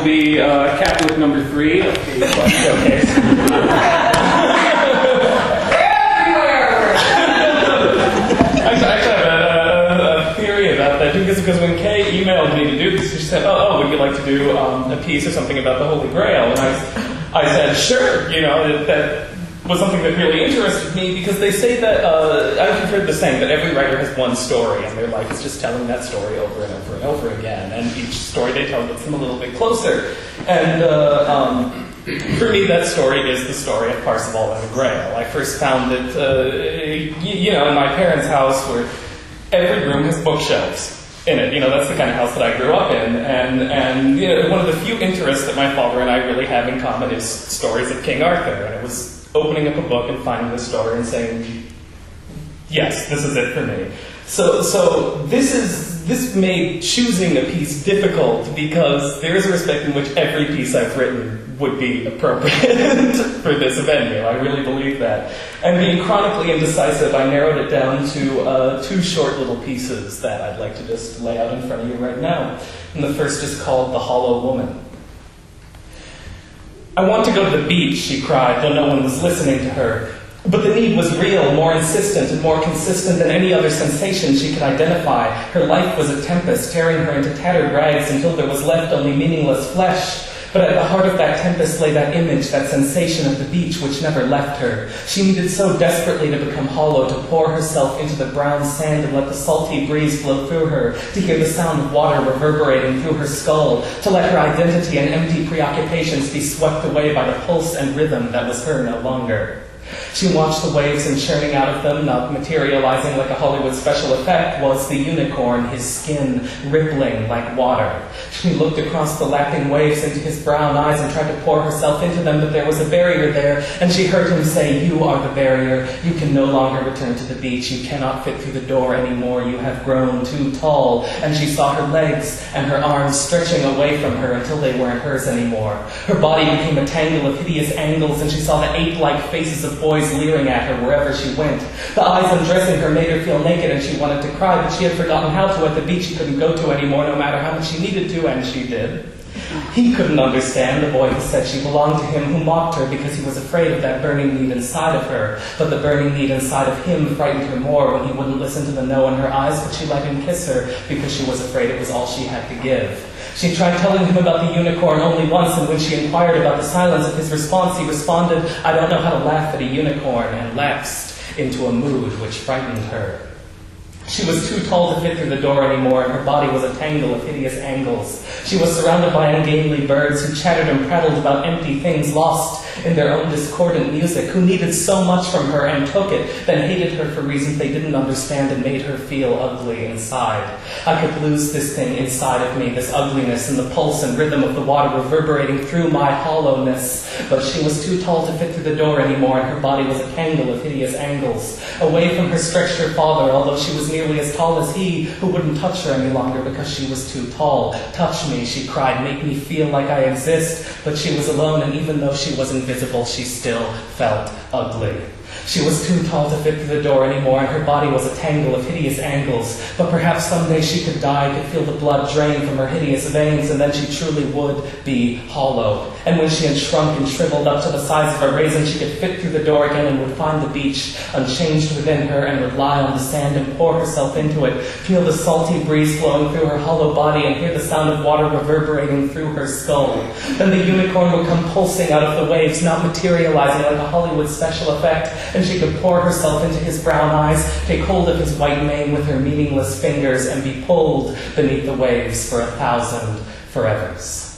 The Catholic number 3 of the showcase. Actually, I have a theory about that, because when Kay emailed me to do this, she said, oh, would you like to do a piece or something about the Holy Grail? And I said, sure, that was something that really interested me, because they say that, I've heard the saying that every writer has one story, and their life is just telling that story over and over and over again, and each story they tell gets them a little bit closer. And for me, that story is the story of Parsifal and the Grail. I first found it, in my parents' house, where every room has bookshelves in it. That's the kind of house that I grew up in. And one of the few interests that my father and I really have in common is stories of King Arthur. And it was opening up a book and finding this story and saying, yes, this is it for me. So this made choosing a piece difficult, because there is a respect in which every piece I've written would be appropriate for this venue. I really believe that. And being chronically indecisive, I narrowed it down to 2 short little pieces that I'd like to just lay out in front of you right now. And the first is called The Hollow Woman. I want to go to the beach, she cried, though no one was listening to her. But the need was real, more insistent and more consistent than any other sensation she could identify. Her life was a tempest, tearing her into tattered rags until there was left only meaningless flesh. But at the heart of that tempest lay that image, that sensation of the beach which never left her. She needed so desperately to become hollow, to pour herself into the brown sand and let the salty breeze blow through her, to hear the sound of water reverberating through her skull, to let her identity and empty preoccupations be swept away by the pulse and rhythm that was her no longer. She watched the waves, and churning out of them, not materializing like a Hollywood special effect, was the unicorn, his skin rippling like water. She looked across the lapping waves into his brown eyes and tried to pour herself into them, but there was a barrier there, and she heard him say, "You are the barrier. You can no longer return to the beach. You cannot fit through the door anymore. You have grown too tall." And she saw her legs and her arms stretching away from her until they weren't hers anymore. Her body became a tangle of hideous angles, and she saw the ape-like faces of boys leering at her wherever she went. The eyes undressing her made her feel naked, and she wanted to cry, but she had forgotten how to at the beach she couldn't go to anymore, no matter how much she needed to, and she did. He couldn't understand, the boy who said she belonged to him, who mocked her because he was afraid of that burning need inside of her. But the burning need inside of him frightened her more when he wouldn't listen to the no in her eyes, but she let him kiss her because she was afraid it was all she had to give. She tried telling him about the unicorn only once, and when she inquired about the silence of his response, he responded, "I don't know how to laugh at a unicorn," and lapsed into a mood which frightened her. She was too tall to fit through the door anymore, and her body was a tangle of hideous angles. She was surrounded by ungainly birds who chattered and prattled about empty things, lost in their own discordant music, who needed so much from her and took it, then hated her for reasons they didn't understand and made her feel ugly inside. I could lose this thing inside of me, this ugliness, and the pulse and rhythm of the water reverberating through my hollowness. But she was too tall to fit through the door anymore, and her body was a tangle of hideous angles. Away from her stretched her father, although she was nearly as tall as he, who wouldn't touch her any longer because she was too tall. "Touch me," she cried, "make me feel like I exist." But she was alone, and even though she was invisible, she still felt ugly. She was too tall to fit through the door anymore, and her body was a tangle of hideous angles. But perhaps someday she could die, could feel the blood drain from her hideous veins, and then she truly would be hollow. And when she had shrunk and shriveled up to the size of a raisin, she could fit through the door again and would find the beach unchanged within her, and would lie on the sand and pour herself into it, feel the salty breeze flowing through her hollow body, and hear the sound of water reverberating through her skull. Then the unicorn would come pulsing out of the waves, not materializing like a Hollywood special effect, and she could pour herself into his brown eyes, take hold of his white mane with her meaningless fingers, and be pulled beneath the waves for 1,000 forevers.